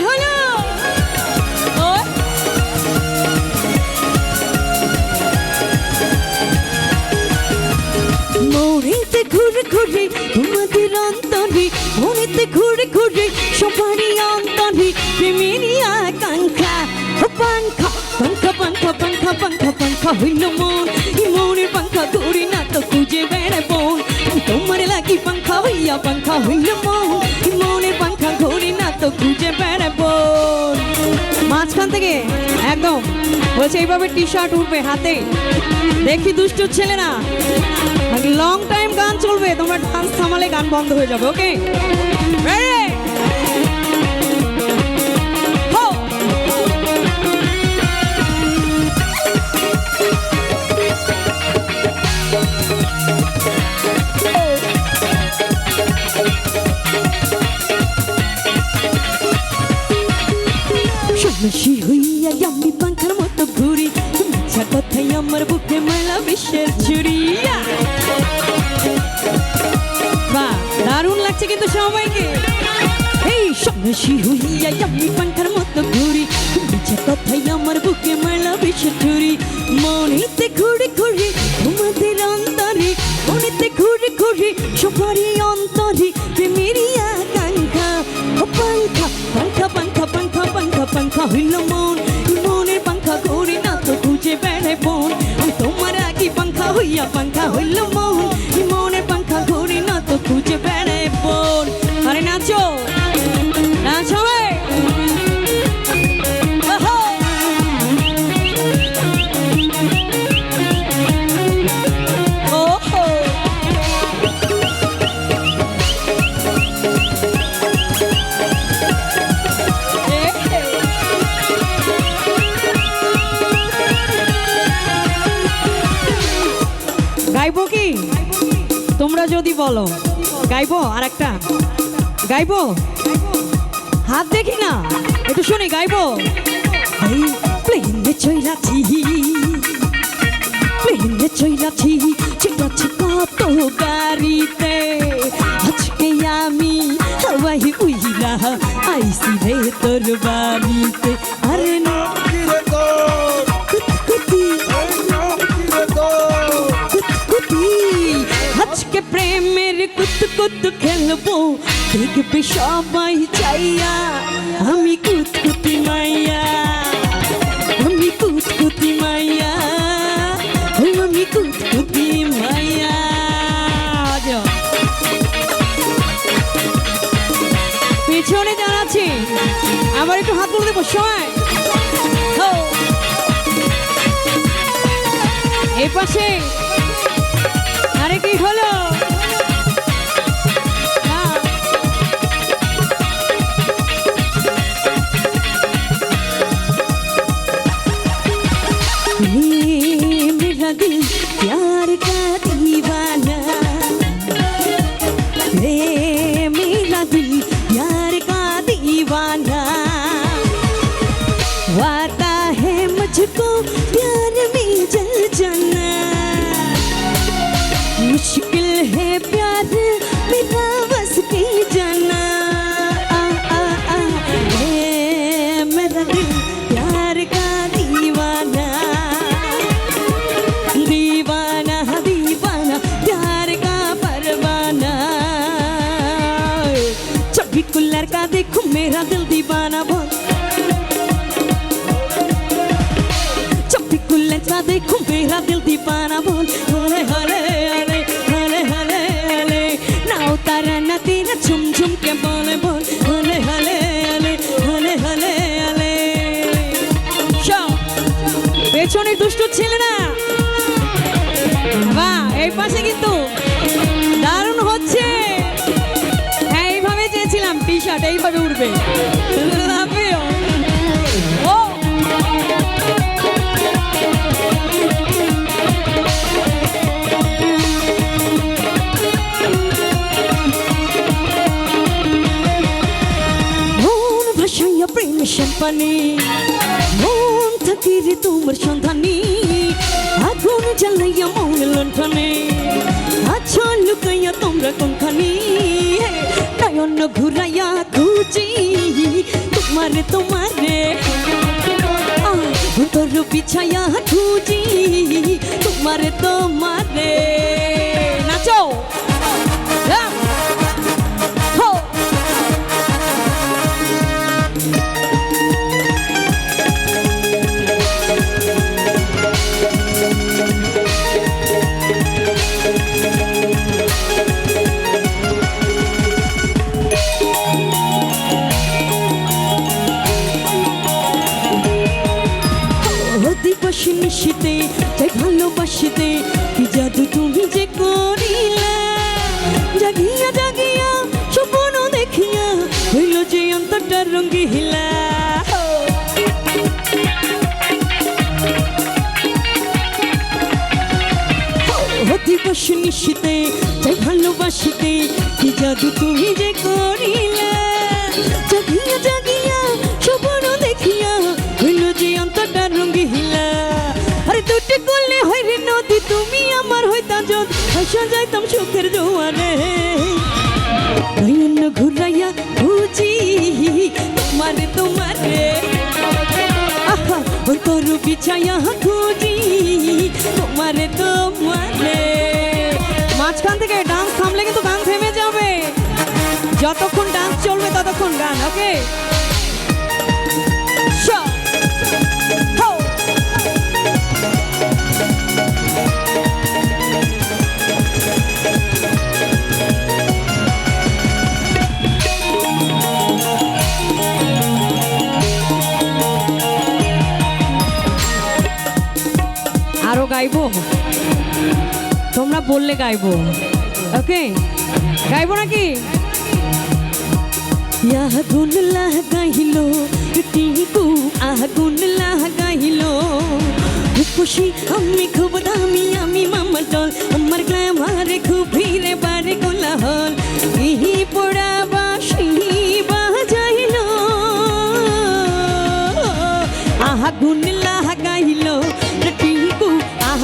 হলো মনেতে ঘুরে ঘুরে তোমাদের অন্তরে মনেতে ঘুরে ঘুরে সবারই অন্তরে প্রেমেরই আকাঙ্ক্ষা পাঙ্খা পাঙ্খা পাঙ্খা পাঙ্খা পাঙ্খা পাঙ্খা হইল মন মনের পাঙ্খা ঘুরি না তো খুঁজে বেড়ায় বোন তোমার লাগি পাঙ্খা হইল মন মনের পাঙ্খা ঘুরি না তো খুঁজে বেড়ায় বোন মাঝখান থেকে একদম বলছে এইভাবে টি শার্ট উঠবে হাতে দেখি দুষ্ট ছেলে না লং টাইম গান চলবে তোমরা ডান্স থামালে গান বন্ধ হয়ে যাবে ওকে সন্ন্যাসী হইয়া আমি পাঙ্খার মতো ঘুরি মিথ্যা কথাই আমার বুকে মেলা বিশ্বের ছুরি বাহ দারুণ লাগছে কিন্তু সবাইকে এই সন্ন্যাসী হইয়া আমি পাঙ্খার মতো ঘুরি মিথ্যা কথাই আমার বুকে মেলা বিশ্বের ছুরি মনেতে ঘুরে ঘুরে তোমাদের অন্তরে মনেতে ঘুরে ঘুরে সবারই অন্তরে প্রেমেরই আকাঙ্ক্ষা পাঙ্খা পাঙ্খা পাঙ্খা পাঙ্খা পাঙ্খা পাঙ্খা হইল মন মনের পাঙ্খা ঘুরি না তো খুঁজে বেড়ায় বোন তোমার আগে পাঙ্খা হইল মন মনের পাঙ্খা ঘুরি না তো খুঁজে বেড়ায় বোন আরে নাচো নাচো গাইবো কি তোমরা যদি বলো গাইবো আর একটা গাইবো হাত দেখি না একটু শুনি গাইবো প্লেনে চইলাছি চিটাছি কত গাড়িতে আজকে আমি হাওয়াই উইরা আইসি ভেতর বাড়িতে আরে না আজকে প্রেমের কুত কুত খেলবো দেখবে সবাই চাইয়া আমি কুতকুতি মাইয়া আমি কুতকুতি মাইয়া আমি কুতকুতি মাইয়া পেছনে দাঁড়াচ্ছি আবার একটু হাত তুলে দেবো সবাই এই পাশে আরে কি হলো मेरा दिल प्यार का दीवाना मेरा दिल प्यार का दीवाना वादा है मुझको प्यार में जल जाना मुश्किल है प्यार मेरा बस की जाना मेरा दिल प्यार का दीवाना दीवाना दीवाना प्यार का परवाना जब भी कुल्लर का देखूं मेरा दिल दीवाना बोल जब भी कुल्लर का देखूं मेरा दिल दीवाना बोल हले हले हले हले हले हले ना उतारा ना तेरा झुम झुम के बोले बोल हले हले हले हले हले हले পেছনে দুষ্ট ছেলে না বাহ এই পাশে কিন্তু দারুণ হচ্ছে হ্যাঁ এইভাবে চেয়েছিলাম টি শার্ট এইভাবে উঠবে ও মন ভাসাইয়া প্রেম সম্পানি মন থাকিরে তোমার সন্ধানী আগুন জ্বালাইয়া মন লণ্ঠনে আচ্ছা লুকাইয়া তোমরা কোনখানি নয়ন ঘুরাইয়া খুঁজি তোমার তোমারে তোমারে তোর পিছায়া খুঁজি তোমারে তোমারে নাচো নিশিতে তাই ভালোবাসিতে কি জাদু তুমি যে করিলা জাগিয়া জাগিয়া স্বপ্ন দেখিয়া হইল যে অন্তরটা রঙ্গিলা দিবস নিশিতে তাই ভালোবাসিতে কি জাদু তুমি যে করিলা জাগিয়া জাগিয়া স্বপ্ন দেখিয়া হইল যে অন্তরটা রঙ্গিলা আরে দুটি করলে হয় রে নদী তুমি আমার হইতা যত হাসা যাইতাম সুখের জোয়ারে নয়ন ঘুরাইয়া খুঁজি তোমারে তোমারে আহা অন্তর বিছাইয়া খুঁজি তোমারে তোমারে মাঝখান থেকে ডান্স থামলে কিন্তু গান থেমে যাবে যতক্ষণ ডান্স চলবে ততক্ষণ গান ওকে আরো গাইবো তোমরা বললে গাইবো ওকে গাইবো নাকি আগুন লাগাইলো টিকু আগুন লাগাইলো খুশি আমি খুব দামি আমি মামা টল আমার গ্ল্যামারে খুব ভিড়ে বাড়ি কোলাহল ইহি পোড়া বাঁশি বাজাইলো আগুন লাগাইলো টিকু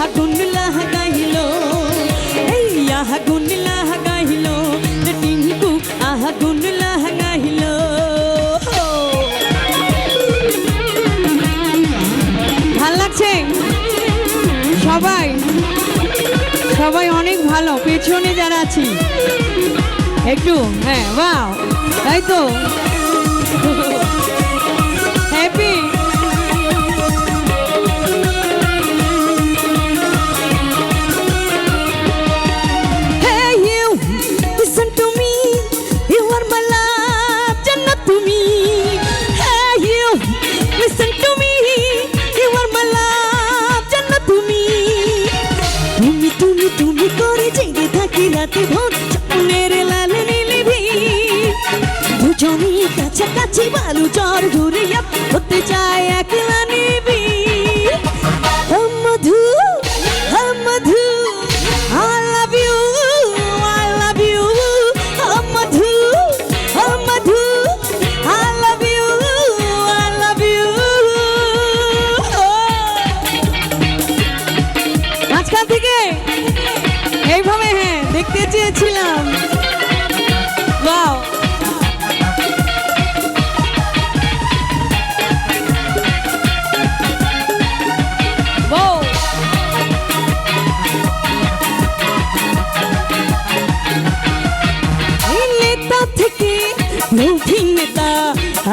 আগুন লাগাইলো এই আগুন লাগাইলো টিকু আগুন লাগাইলো ভাল লাগছে সবাই সবাই অনেক ভালো পেছনে যারা আছি একটু হ্যাঁ বাহ তাই তো হ্যাপি কাছাকাছি বালু চর ঘুরে হতে চায় একলা নিবি মধু মধু I love you I love you Madhu Madhu I love you I love you মাঝখান থেকে এইভাবে হ্যাঁ দেখতে চেয়েছিলাম ওয়াও নেতা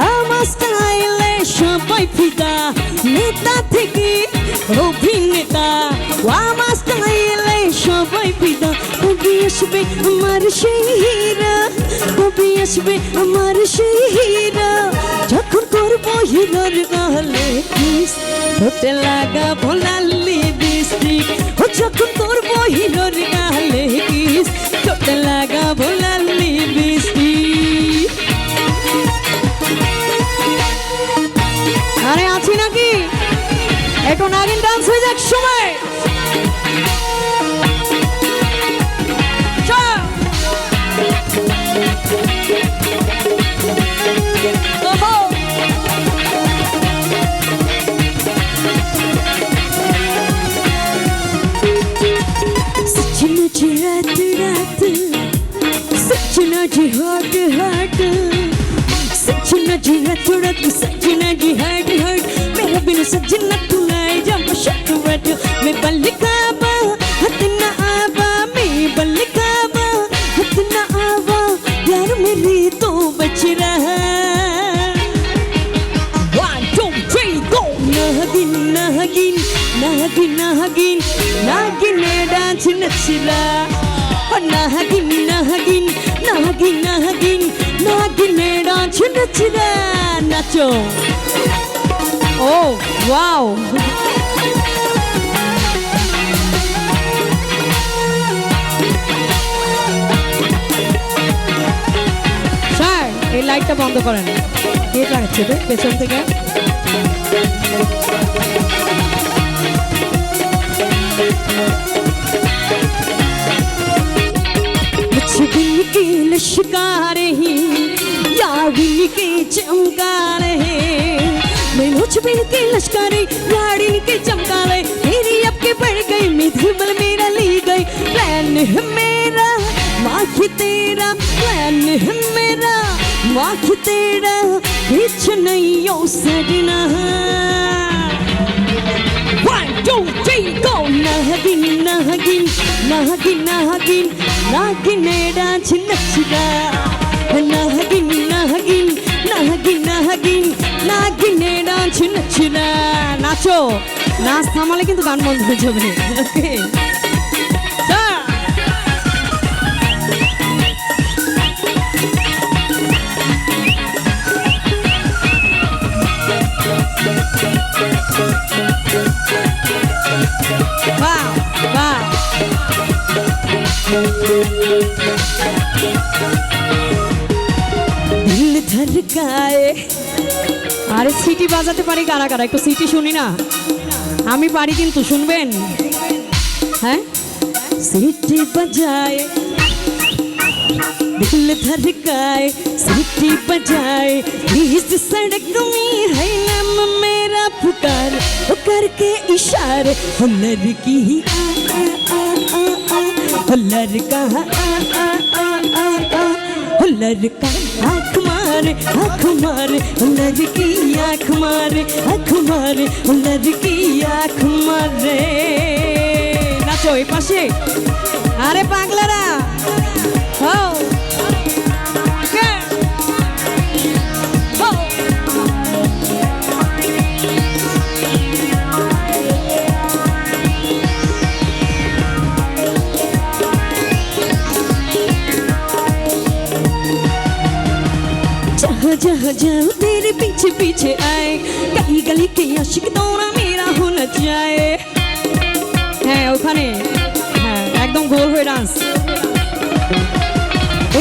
আমার স্টাইলে সবাই ফিদা নেতা থেকে অভিনেতা আমার স্টাইলে সবাই ফিদা কবি আসবে আমার সেই হীরা কবি আসবে আমার সেই হীরা যখন করবো হিরোর গালে কিস হতে লাগা ভোলালি ডিস্ট্রিক্ট যখন করবো হিরোর গালে কিস হতে লাগা ভোলালি ডিস্ট্রিক্ট আরে আছি নাকি একটু নাগিন ডান্স হয়ে যাক সময় सच न जी हाट हाट सच न जी रात छोड़ा तू सजना जी हट हट मेरा बिन सजना तू लाए जब शट वट मैं बल काबा हद ना आवा मैं बल काबा हद ना आवा यार मेरी तो बच रहा Nahagin, nahagin, nahagin, nahagin, nahagin dance nachila. Oh, nahagin, nahagin, nahagin, nahagin, nahagin dance nachila. Nacho. Oh, wow. Sir, এই লাইটটা বন্ধ করেন। কে লাগাচ্ছে রে পেছন থেকে? बिन के लश्कार ही या बिन के चमकार है मैं मुझ बिन के लश्कार यारिन के चमकार है मेरी अब के बढ़ गई मिधुमल मेरा ली गई प्लान है मेरा माख तेरा प्लान है मेरा माख तेरा कुछ नहीं हो सजना One, two, three, go! Nahagin, nahagin, nahagin, nahagin, nahagin dance nachila. Nahagin, nahagin, nahagin, nahagin, nahagin dance nachila. নাচো নাচ থামালে কিন্তু গান বন্ধ হয়ে যাবে ওকে Wow, wow. दिल धड़काए আরে সিটি বাজাতে পারি কারা কারা একটু সিটি শুনি না আমি পারি কিন্তু শুনবেন হ্যাঁ সিটি বাজায় दिल धड़काए सीटी बजाए इस सड़क में है नाम मेरा पुकार वो करके इशारे हुनर की हुनर का हुनर का आँख मारे हुनर की आँख मारे हुनर की आँख मारे नाचो এই পাশে আরে পাগলারা हो जहाँ जाओ तेरे पीछे पीछे आए गली गली के आशिक दौरा मेरा हो न जाए হ্যাঁ ওখানে হ্যাঁ একদম গোল হয়ে ডান্স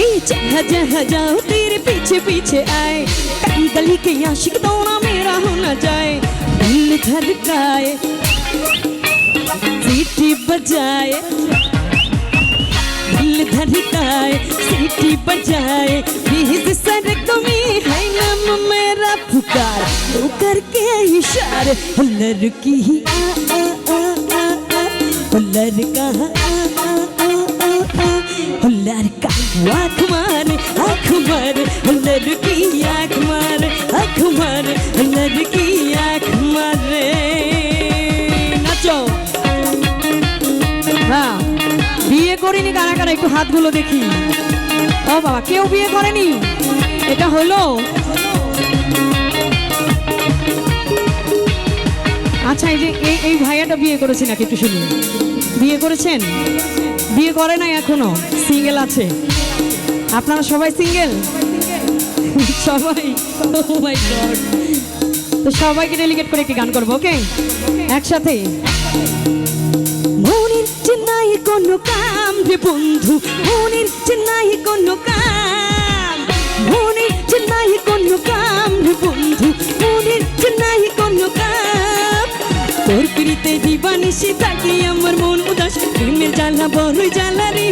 এই जहाँ जहाँ जाओ तेरे पीछे पीछे आए गली गली के आशिक दौरा मेरा हो न जाए दिल धड़काए सीटी बजाए दिल धड़काए सीटी बजाए इस सड़क में है नाम मेरा पुकार वो करके इशारे हुनर की हुनर का हुनर का आँख मारे हुनर की आँख मारे हुनर की आँख मारे नाचो हाँ বিয়ে করিনি কারা কারা একটু হাতগুলো দেখি ও বাবা কেউ বিয়ে করেনি এটা হলো আচ্ছা এই যে এই ভাইয়াটা বিয়ে করেছে নাকি একটু শুনি বিয়ে করেছেন বিয়ে করে নাই এখনো সিঙ্গেল আছে আপনারা সবাই সিঙ্গেল সবাই ও মাই গড তো সবাইকে ডেলিগেট করে একটি গান করবো ওকে একসাথে মনের চেন্নাই কোনো কাম রে বন্ধু মনের চেন্নাই কোনো কাম মনের চেন্নাই কোনো কাম রে বন্ধু মনের চেন্নাই কোনো কাম তোর পিড়িতে দিবানিশি থাকি আমার মন উদাস প্রেমের জ্বালা বড়ই জ্বালা রে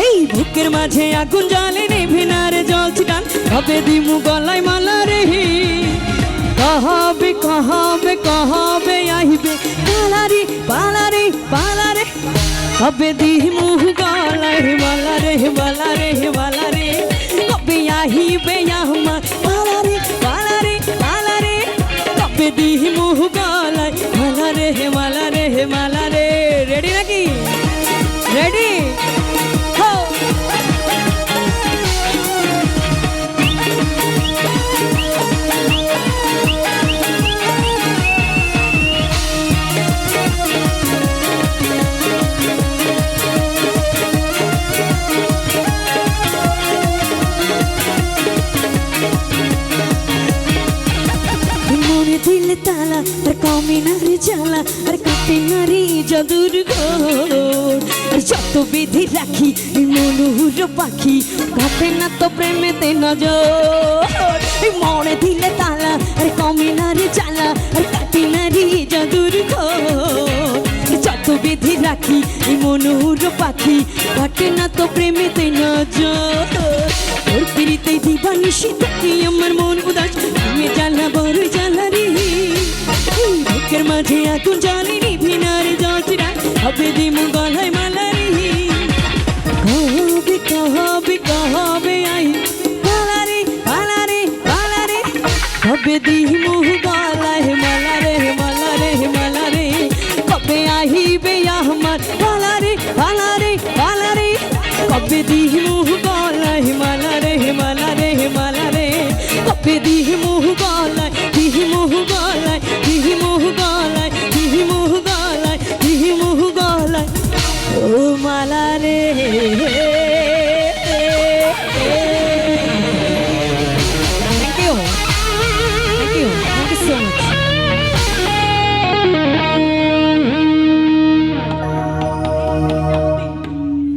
এই বুকের মাঝে আগুন জ্বলে নেভে না রে জল ছিটান কবে দিমু গলায় মালা রে কহবে কহবে কহবে আহিবে পালারে পালারে পালারে কবে দিমু গলায় মালা রে কবে আহিবে আমার পালারে দিহি মোহ গলায় মালা রে হে মালা রে হে মালা রে। রেডি নাকি? রেডি? দিলে তালা আর কমে না রে জ্বালা আর কাটে না রে জাদুর ঘোর। আর যত বিধি রাখি মনুর পাখি কাটে না তো প্রেমেতে নজর। মনে দিলে তালা আর কমে না রে জ্বালা আর কাটে না রে জাদুর ঘোর। যত বিধি রাখি মনুর পাখি কাটে না তো প্রেমেতে নজর। তোর পিড়িতে দিবানিশি থাকি আমার মন উদাস তুমি জ্বালা বড় জ্বালা রে। বুকের মাঝে আগুন জ্বলে নিভি না রে জ্যোতিরা হবে দিমু গলায় মালা রে। কবে কবে কবে আই মালা রে মালা রে মালা রে কবে দিমু গলায় মালা রে মালা রে মালা রে। কবে আহিবে আমার মালা রে মালা রে মালা রে কবে দিমু